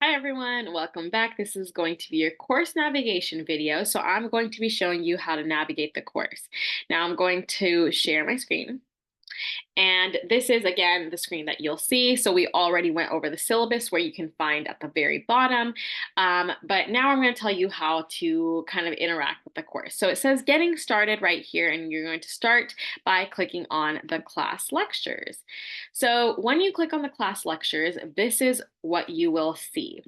Hi everyone, welcome back. This is going to be your course navigation video. So I'm going to be showing you how to navigate the course. Now I'm going to share my screen. And this is, again, the screen that you'll see. So we already went over the syllabus where you can find at the very bottom. But now I'm going to tell you how to kind of interact with the course. So it says getting started right here, and you're going to start by clicking on the class lectures. So when you click on the class lectures, this is what you will see.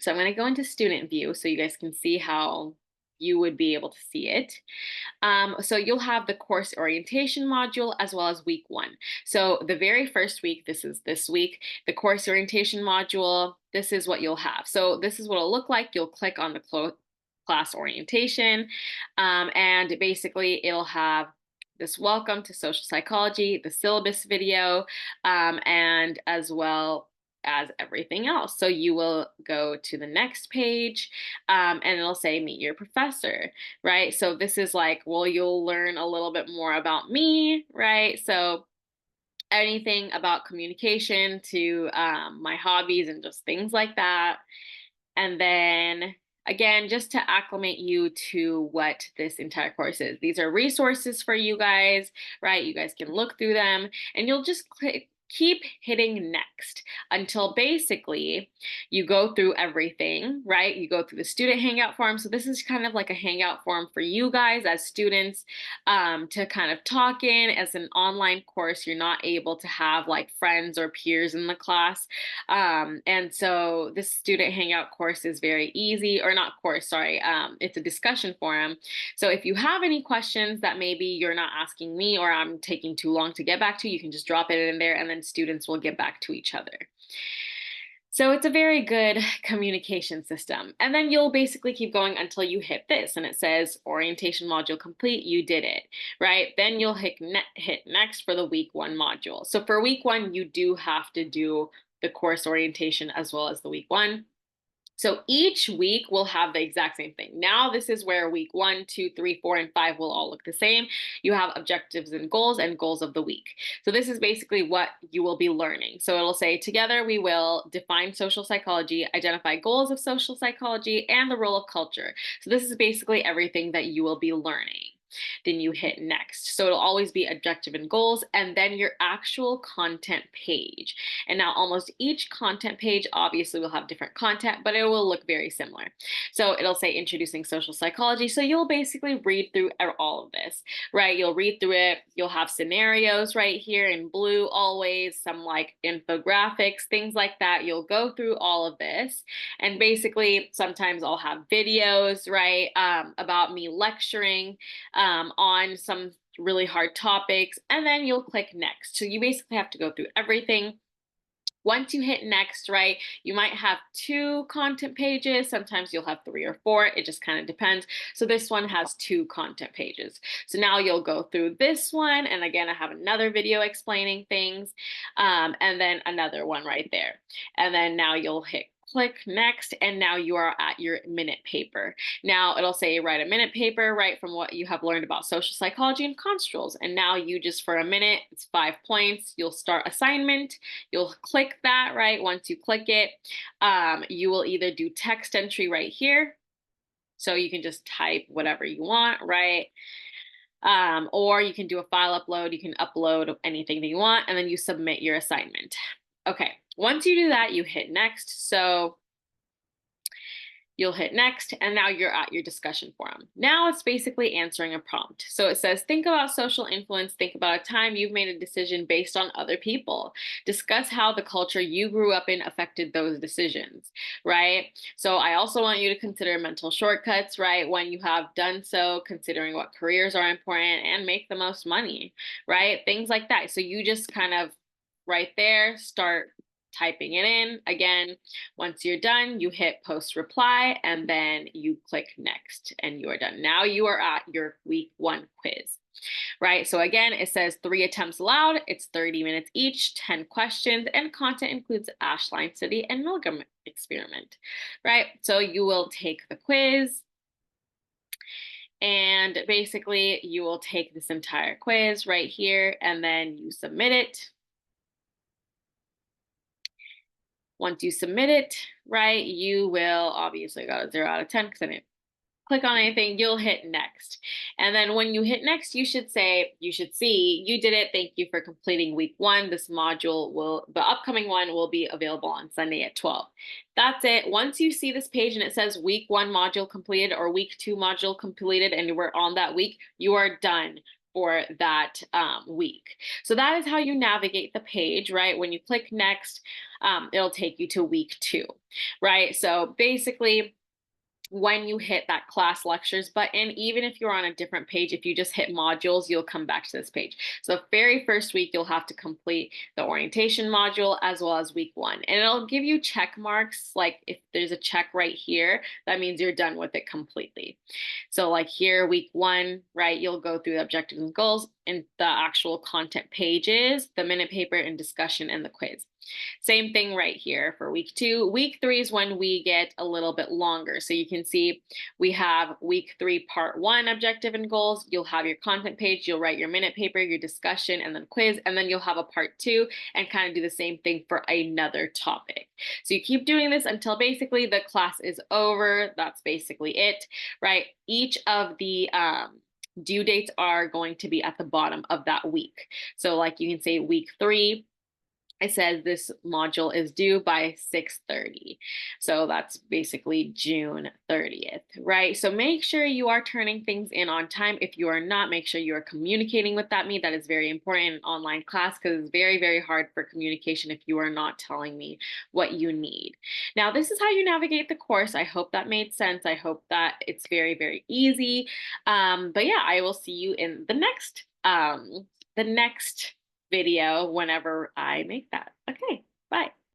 So I'm going to go into student view so you guys can see how you would be able to see it. So you'll have the course orientation module as well as week 1. So the very first week, this is this week, the course orientation module, this is what you'll have. So this is what it'll look like. You'll click on the class orientation, and basically it'll have this welcome to social psychology, the syllabus video, and as well as everything else. So you will go to the next page, and it'll say meet your professor, right? So this is like, well, you'll learn a little bit more about me, right? So anything about communication to my hobbies and just things like that. And then again, just to acclimate you to what this entire course is. These are resources for you guys, right? You guys can look through them and you'll just keep hitting next until basically you go through everything, right? You go through the student hangout form. So this is kind of like a hangout form for you guys as students, to kind of talk in. As an online course, you're not able to have like friends or peers in the class. And so this student hangout course is very easy, or not course, sorry, it's a discussion forum. So if you have any questions that maybe you're not asking me or I'm taking too long to get back to, you can just drop it in there and then students will get back to each other. So it's a very good communication system. And then you'll basically keep going until you hit this and it says orientation module complete, you did it, right? Then you'll hit next for the week 1 module. So for week 1, you do have to do the course orientation as well as the week 1. So each week will have the exact same thing. Now this is where week 1, 2, 3, 4, and 5 will all look the same. You have objectives and goals of the week. So this is basically what you will be learning. So it'll say, together we will define social psychology, identify goals of social psychology, and the role of culture. So this is basically everything that you will be learning. Then you hit next. So it'll always be objective and goals, and then your actual content page. And now almost each content page obviously will have different content, but it will look very similar. So it'll say introducing social psychology. So you'll basically read through all of this, right? You'll read through it. You'll have scenarios right here in blue always, some like infographics, things like that. You'll go through all of this. And basically, sometimes I'll have videos, right, about me lecturing on some really hard topics, and then you'll click next. So you basically have to go through everything. Once you hit next, right, you might have 2 content pages. Sometimes you'll have 3 or 4. It just kind of depends. So this one has 2 content pages. So now you'll go through this one. And again, I have another video explaining things, and then another one right there. And then now you'll hit click next, and now you are at your minute paper. Now it'll say write a minute paper, right, from what you have learned about social psychology and construals. And now you just, for a minute, it's 5 points. You'll start assignment. You'll click that, right? Once you click it, you will either do text entry right here. So you can just type whatever you want, right? Or you can do a file upload. You can upload anything that you want, and then you submit your assignment. Okay, once you do that, you hit next. So you'll hit next, and now you're at your discussion forum. Now it's basically answering a prompt. So it says, think about social influence. Think about a time you've made a decision based on other people. Discuss how the culture you grew up in affected those decisions, right? So I also want you to consider mental shortcuts, right? When you have done so, considering what careers are important and make the most money, right? Things like that. So you just kind of right there start typing it in. Again, once you're done, you hit post reply and then you click next and you are done. Now you are at your week 1 quiz, right? So again, it says 3 attempts allowed. It's 30 minutes each, 10 questions, and content includes Ashline City and Milgram experiment, right? So you will take the quiz, and basically you will take this entire quiz right here and then you submit it. Once you submit it, right, you will obviously got a 0 out of 10 because I didn't click on anything, you'll hit next. And then when you hit next, you should see, you did it. Thank you for completing week 1. This module the upcoming one will be available on Sunday at 12. That's it. Once you see this page and it says week 1 module completed or week 2 module completed and we're on that week, you are done for that week. So that is how you navigate the page, right? When you click next, it'll take you to week 2, right? So basically, when you hit that class lectures button, even if you're on a different page, if you just hit modules, you'll come back to this page. So very first week, you'll have to complete the orientation module as well as week 1. And it'll give you check marks. Like if there's a check right here, that means you're done with it completely. So like here, week 1, right, you'll go through the objectives and goals and the actual content pages, the minute paper and discussion and the quiz. Same thing right here for week 2. Week 3 is when we get a little bit longer. So you can see we have week 3, part 1, objective and goals. You'll have your content page, you'll write your minute paper, your discussion, and then quiz, and then you'll have a part 2 and kind of do the same thing for another topic. So you keep doing this until basically the class is over. That's basically it, right? Each of the due dates are going to be at the bottom of that week. So like you can say week 3, it says this module is due by 6:30. So that's basically June 30th, right? So make sure you are turning things in on time. If you are not, make sure you are communicating with me. That is very important in an online class because it's very, very hard for communication if you are not telling me what you need. Now, this is how you navigate the course. I hope that made sense. I hope that it's very, very easy. But yeah, I will see you in the next video whenever I make that. Okay.